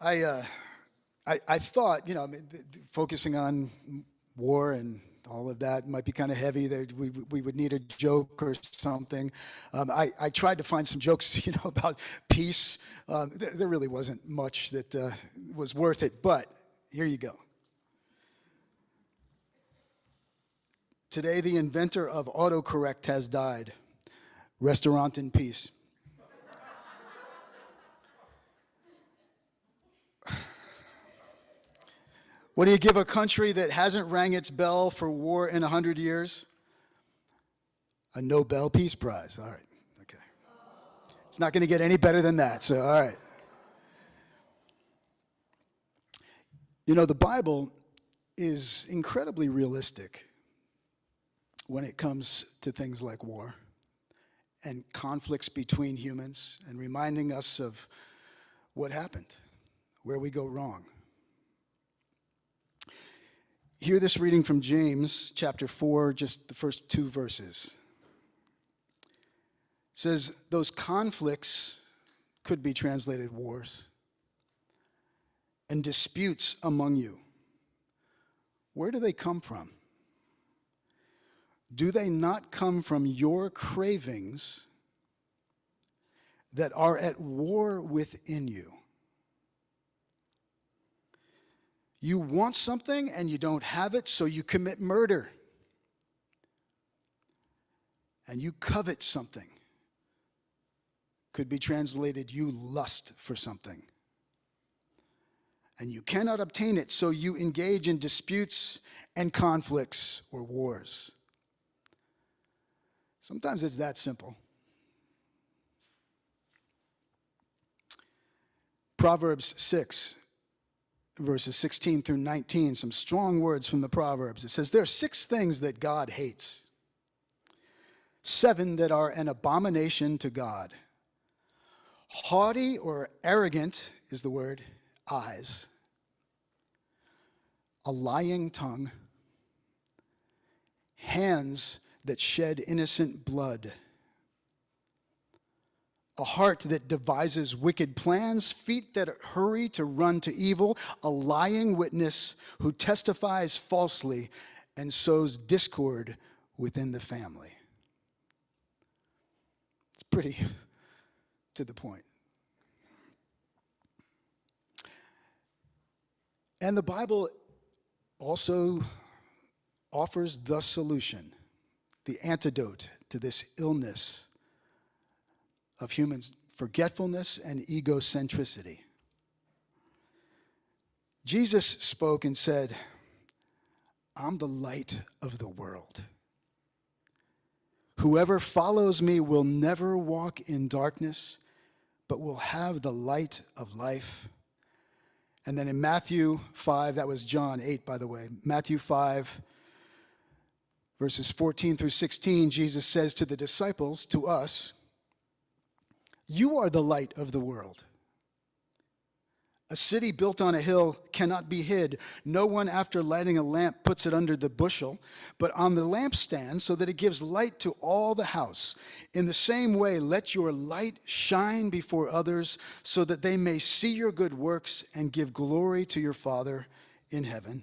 I, uh, I thought, focusing on war and all of that might be kind of heavy. That we would need a joke or something. I tried to find some jokes, about peace. There really wasn't much that was worth it, but here you go. Today, the inventor of autocorrect has died. Restaurant in peace. What do you give a country that hasn't rang its bell for war in 100 years? A Nobel Peace Prize. All right. Okay. It's not going to get any better than that. So, all right. The Bible is incredibly realistic when it comes to things like war and conflicts between humans and reminding us of what happened, where we go wrong. Hear this reading from James chapter 4, just the first 2 verses. It says, those conflicts could be translated wars and disputes among you. Where do they come from? Do they not come from your cravings that are at war within you? You want something and you don't have it, so you commit murder. And you covet something. Could be translated, you lust for something. And you cannot obtain it, so you engage in disputes and conflicts or wars. Sometimes it's that simple. Proverbs 6. Verses 16 through 19, some strong words from the Proverbs. It says, there are 6 things that God hates, 7 that are an abomination to God. Haughty or arrogant is the word, eyes. A lying tongue. Hands that shed innocent blood. A heart that devises wicked plans, feet that hurry to run to evil, a lying witness who testifies falsely and sows discord within the family. It's pretty to the point. And the Bible also offers the solution, the antidote to this illness of human forgetfulness and egocentricity. Jesus spoke and said, I'm the light of the world. Whoever follows me will never walk in darkness, but will have the light of life. And then in Matthew 5, that was John 8, by the way, Matthew 5, verses 14 through 16, Jesus says to the disciples, to us, you are the light of the world. A city built on a hill cannot be hid. No one, after lighting a lamp, puts it under the bushel, but on the lampstand so that it gives light to all the house. In the same way, let your light shine before others so that they may see your good works and give glory to your Father in heaven.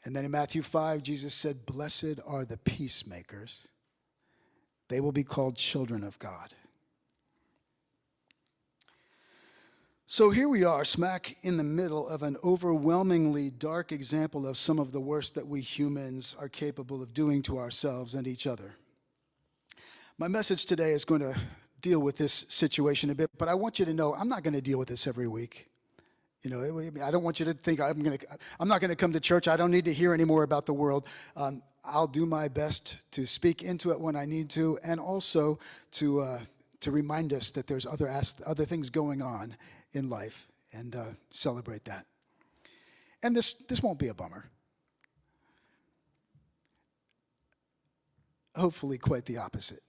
And then in Matthew 5, Jesus said, blessed are the peacemakers. They will be called children of God. So here we are, smack in the middle of an overwhelmingly dark example of some of the worst that we humans are capable of doing to ourselves and each other. My message today is going to deal with this situation a bit, but I want you to know I'm not going to deal with this every week. I don't want you to think I'm not going to come to church. I don't need to hear any more about the world. I'll do my best to speak into it when I need to, and also to remind us that there's other things going on in life, and celebrate that. And this won't be a bummer. Hopefully quite the opposite.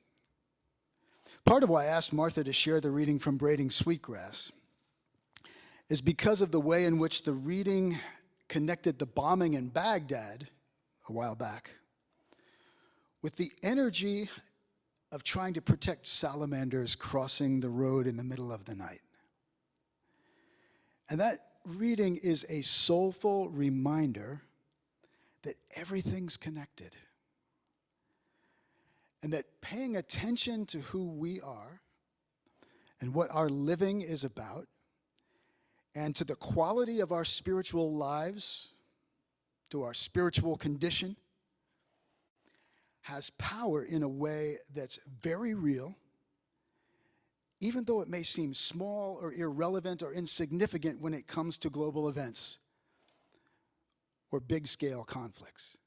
Part of why I asked Martha to share the reading from Braiding Sweetgrass is because of the way in which the reading connected the bombing in Baghdad a while back with the energy of trying to protect salamanders crossing the road in the middle of the night. And that reading is a soulful reminder that everything's connected. And that paying attention to who we are and what our living is about, and to the quality of our spiritual lives, to our spiritual condition, has power in a way that's very real, even though it may seem small or irrelevant or insignificant when it comes to global events or big-scale conflicts.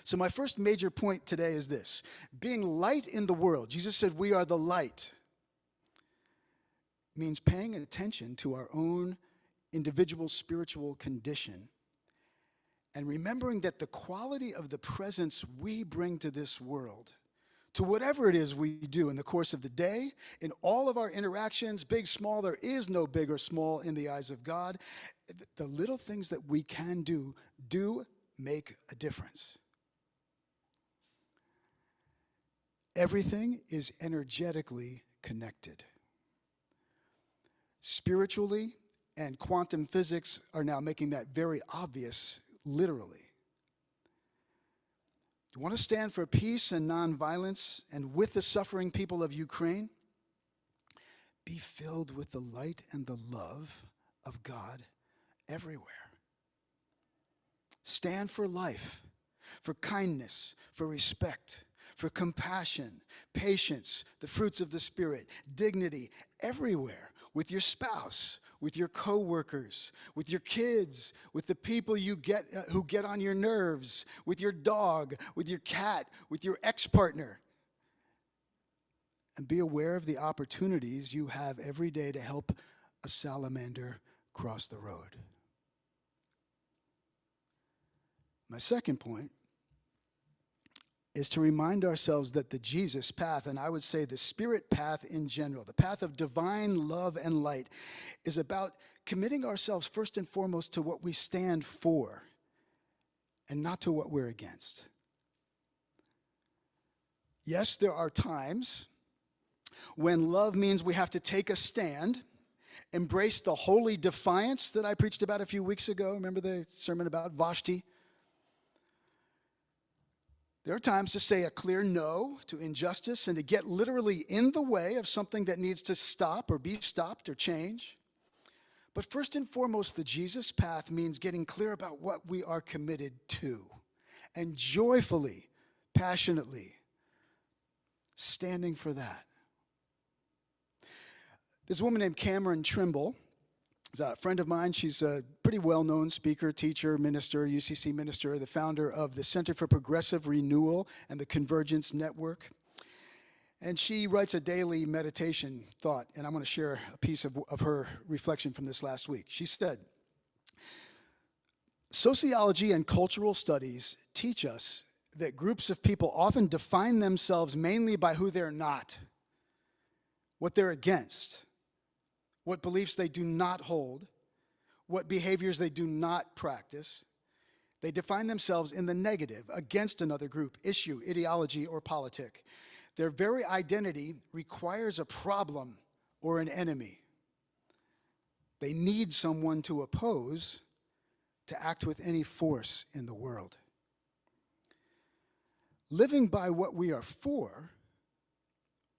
So my first major point today is this: being light in the world. Jesus said we are the light. Means paying attention to our own individual spiritual condition and remembering that the quality of the presence we bring to this world, to whatever it is we do in the course of the day, in all of our interactions, big, small, there is no big or small in the eyes of God. The little things that we can do make a difference. Everything is energetically connected. Spiritually, and quantum physics are now making that very obvious, literally. You want to stand for peace and nonviolence and with the suffering people of Ukraine? Be filled with the light and the love of God everywhere. Stand for life, for kindness, for respect, for compassion, patience, the fruits of the Spirit, dignity, everywhere, with your spouse, with your coworkers, with your kids, with the people you get who get on your nerves, with your dog, with your cat, with your ex-partner. And be aware of the opportunities you have every day to help a salamander cross the road. My second point is to remind ourselves that the Jesus path, and I would say the Spirit path in general, the path of divine love and light, is about committing ourselves first and foremost to what we stand for and not to what we're against. Yes, there are times when love means we have to take a stand, embrace the holy defiance that I preached about a few weeks ago. Remember the sermon about Vashti? There are times to say a clear no to injustice and to get literally in the way of something that needs to stop or be stopped or change. But first and foremost, the Jesus path means getting clear about what we are committed to and joyfully, passionately standing for that. There's a woman named Cameron Trimble. She's a friend of mine. She's a pretty well-known speaker, teacher, minister, UCC minister, the founder of the Center for Progressive Renewal and the Convergence Network. And she writes a daily meditation thought, and I'm going to share a piece of her reflection from this last week. She said, "Sociology and cultural studies teach us that groups of people often define themselves mainly by who they're not, what they're against, what beliefs they do not hold, what behaviors they do not practice. They define themselves in the negative, against another group, issue, ideology, or politic. Their very identity requires a problem or an enemy. They need someone to oppose to act with any force in the world. Living by what we are for,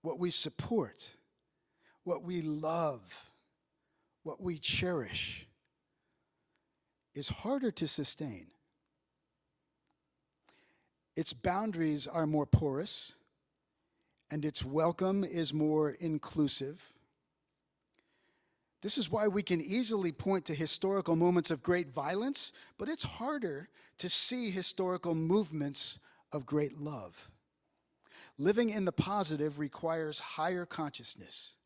what we support, what we love, what we cherish, is harder to sustain. Its boundaries are more porous, and its welcome is more inclusive. This is why we can easily point to historical moments of great violence, but it's harder to see historical movements of great love. Living in the positive requires higher consciousness.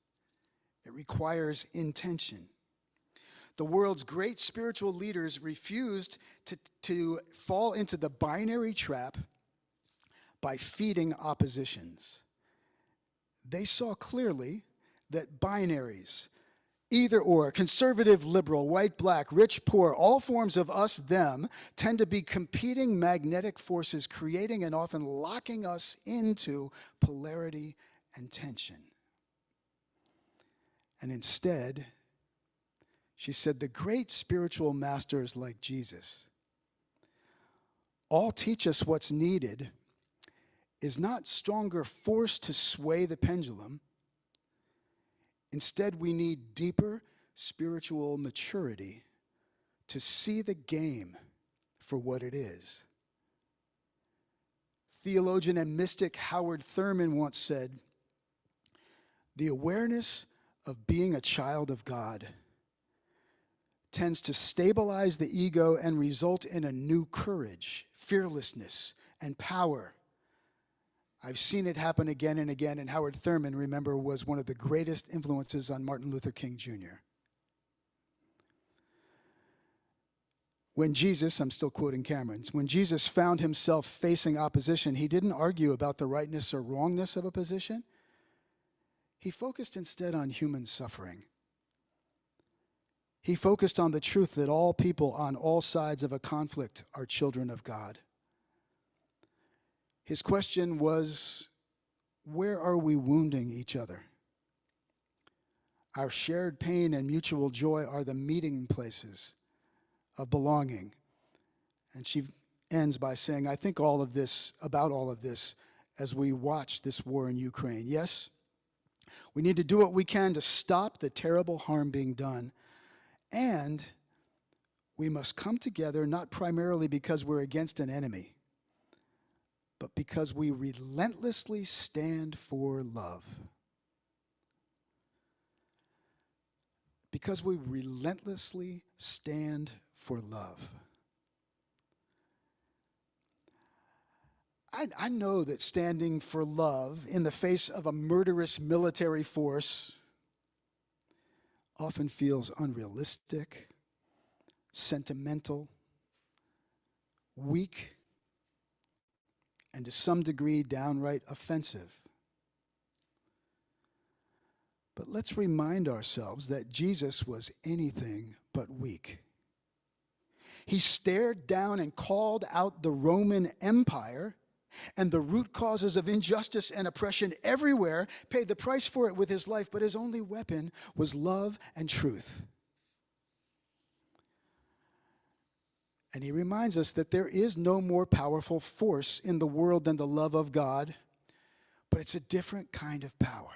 It requires intention. The world's great spiritual leaders refused to fall into the binary trap by feeding oppositions. They saw clearly that binaries, either or, conservative, liberal, white, black, rich, poor, all forms of us, them, tend to be competing magnetic forces, creating and often locking us into polarity and tension. And instead, She said, the great spiritual masters like Jesus all teach us what's needed is not stronger force to sway the pendulum. Instead, we need deeper spiritual maturity to see the game for what it is. Theologian and mystic Howard Thurman once said, the awareness of being a child of God tends to stabilize the ego and result in a new courage, fearlessness, and power. I've seen it happen again and again, and Howard Thurman, remember, was one of the greatest influences on Martin Luther King Jr. When Jesus, I'm still quoting Cameron's, when Jesus found himself facing opposition, he didn't argue about the rightness or wrongness of a position. He focused instead on human suffering. He focused on the truth that all people on all sides of a conflict are children of God. His question was, where are we wounding each other? Our shared pain and mutual joy are the meeting places of belonging. And she ends by saying, I think about all of this as we watch this war in Ukraine. Yes, we need to do what we can to stop the terrible harm being done. And we must come together not primarily because we're against an enemy, but because we relentlessly stand for love. Because we relentlessly stand for love. I know that standing for love in the face of a murderous military force often feels unrealistic, sentimental, weak, and to some degree downright offensive. But let's remind ourselves that Jesus was anything but weak. He stared down and called out the Roman Empire and the root causes of injustice and oppression everywhere, paid the price for it with his life, but his only weapon was love and truth. And he reminds us that there is no more powerful force in the world than the love of God, but it's a different kind of power.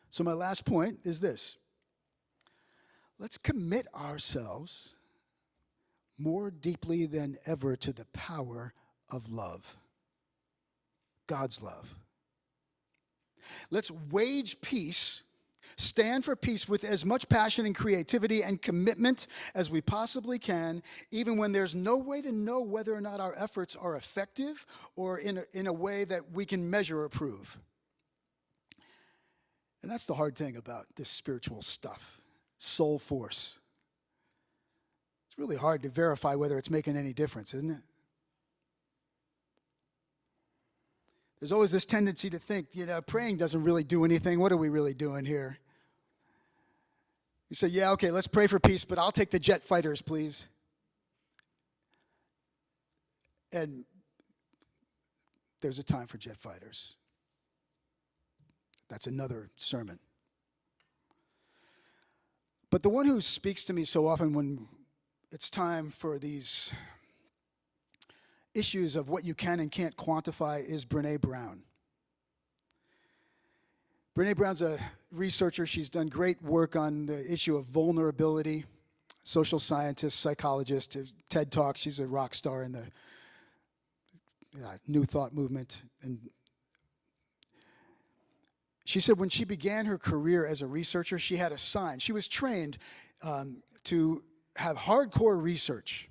So my last point is this. Let's commit ourselves more deeply than ever to the power of love, God's love. Let's wage peace, stand for peace with as much passion and creativity and commitment as we possibly can, even when there's no way to know whether or not our efforts are effective or in a way that we can measure or prove. And that's the hard thing about this spiritual stuff, soul force. It's really hard to verify whether it's making any difference, isn't it? There's always this tendency to think, praying doesn't really do anything. What are we really doing here? You say, yeah, okay, let's pray for peace, but I'll take the jet fighters, please. And there's a time for jet fighters. That's another sermon. But the one who speaks to me so often when it's time for these issues of what you can and can't quantify is Brene Brown. Brene Brown's a researcher. She's done great work on the issue of vulnerability, social scientist, psychologist, TED Talk. She's a rock star in the New Thought movement. And she said when she began her career as a researcher, she had a sign. She was trained to have hardcore research.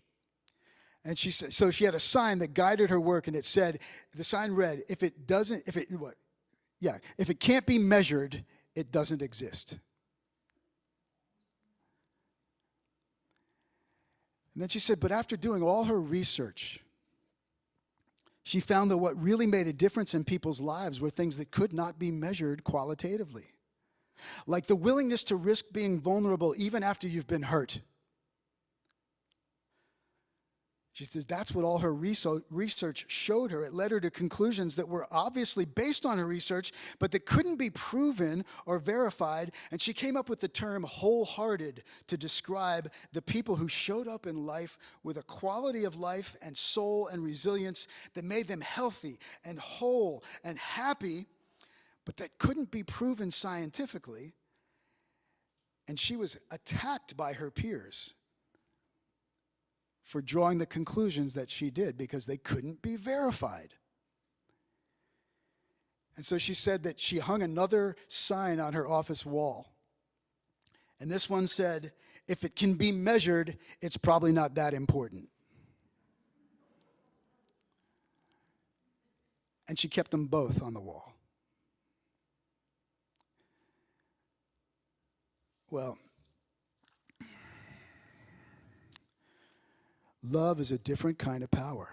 And she said, so she had a sign that guided her work, and it said, the sign read, if it can't be measured, it doesn't exist. And then she said, but after doing all her research, she found that what really made a difference in people's lives were things that could not be measured qualitatively. Like the willingness to risk being vulnerable even after you've been hurt. She She says that's what all her research showed her. It led her to conclusions that were obviously based on her research, but that couldn't be proven or verified. And she came up with the term wholehearted to describe the people who showed up in life with a quality of life and soul and resilience that made them healthy and whole and happy, but that couldn't be proven scientifically. And she was attacked by her peers for drawing the conclusions that she did because they couldn't be verified. And so she said that she hung another sign on her office wall. And this one said, if it can be measured, it's probably not that important. And she kept them both on the wall. Well, love is a different kind of power.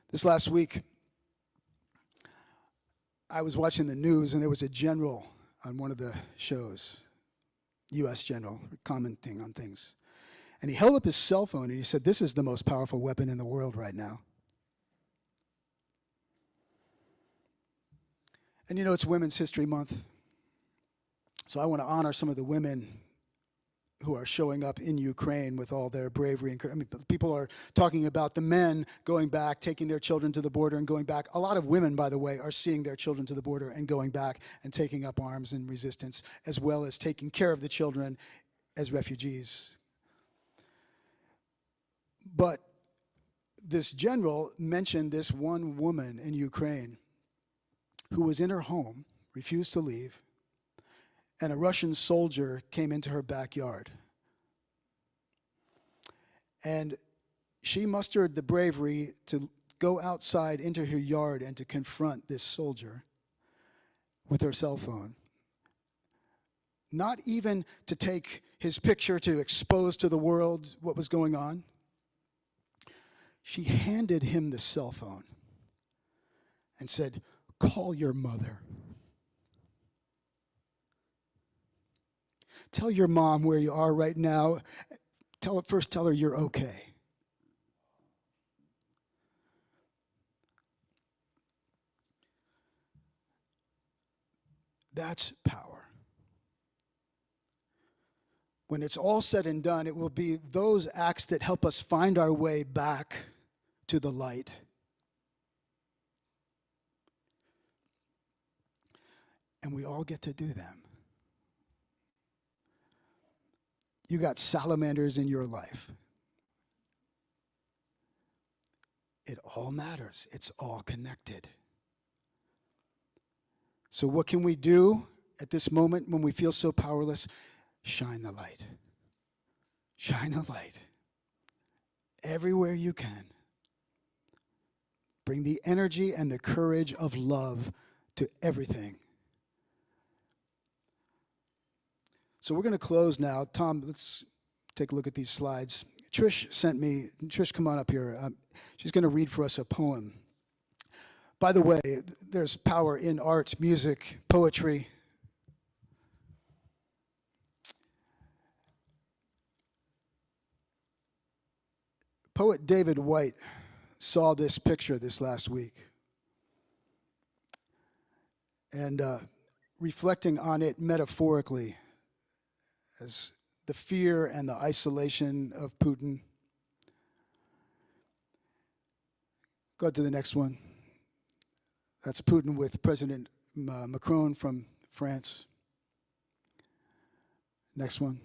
This last week, I was watching the news, and there was a general on one of the shows, U.S. general, commenting on things. And he held up his cell phone, and he said, this is the most powerful weapon in the world right now. And you know, it's Women's History Month. So I want to honor some of the women who are showing up in Ukraine with all their bravery. I mean, people are talking about the men going back, taking their children to the border and going back. A lot of women, by the way, are seeing their children to the border and going back and taking up arms in resistance, as well as taking care of the children as refugees. But this general mentioned this one woman in Ukraine who was in her home, refused to leave, and a Russian soldier came into her backyard. And she mustered the bravery to go outside into her yard and to confront this soldier with her cell phone. Not even to take his picture to expose to the world what was going on. She handed him the cell phone and said, "Call your mother. Tell your mom where you are right now. Tell her you're okay." That's power. When it's all said and done, it will be those acts that help us find our way back to the light. And we all get to do them. You got salamanders in your life. It all matters. It's all connected. So what can we do at this moment when we feel so powerless? Shine the light. Shine the light. Everywhere you can. Bring the energy and the courage of love to everything. So we're going to close now. Tom, let's take a look at these slides. Trish sent me, Trish, come on up here. She's going to read for us a poem. By the way, there's power in art, music, poetry. Poet David White saw this picture this last week. And reflecting on it metaphorically, as the fear and the isolation of Putin. Go to the next one. That's Putin with President Macron from France. Next one.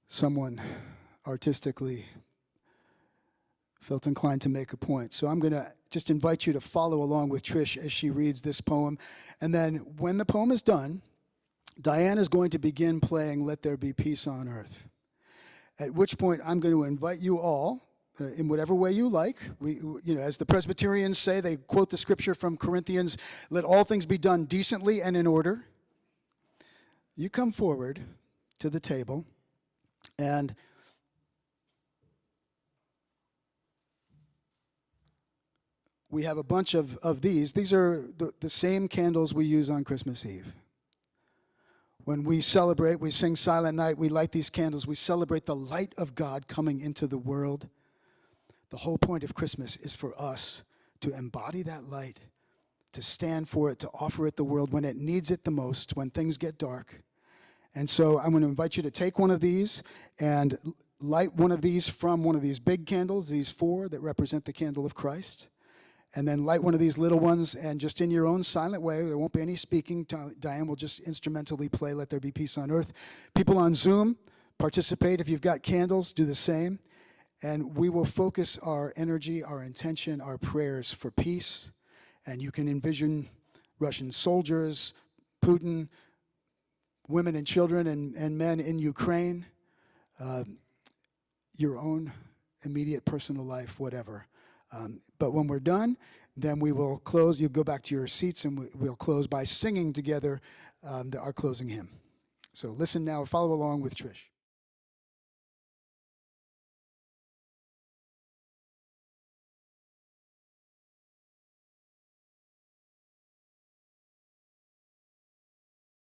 Someone artistically felt inclined to make a point. So I'm going to just invite you to follow along with Trish as she reads this poem. And then when the poem is done, Diane is going to begin playing Let There Be Peace on Earth. At which point I'm going to invite you all, in whatever way you like. As the Presbyterians say, they quote the scripture from Corinthians, let all things be done decently and in order. You come forward to the table, and we have a bunch of these. These are the same candles we use on Christmas Eve. when we celebrate, we sing Silent Night, we light these candles, we celebrate the light of God coming into the world. The whole point of Christmas is for us to embody that light, to stand for it, to offer it the world when it needs it the most, when things get dark. And so I'm going to invite you to take one of these and light one of these from one of these big candles, these 4 that represent the candle of Christ. And then light one of these little ones, and just in your own silent way, there won't be any speaking. Diane will just instrumentally play Let There Be Peace on Earth. People on Zoom, participate. If you've got candles, do the same. And we will focus our energy, our intention, our prayers for peace. And you can envision Russian soldiers, Putin, women and children and men in Ukraine, your own immediate personal life, whatever. But when we're done, then we will close. You'll go back to your seats, and we'll close by singing together our closing hymn. So listen now, follow along with Trish.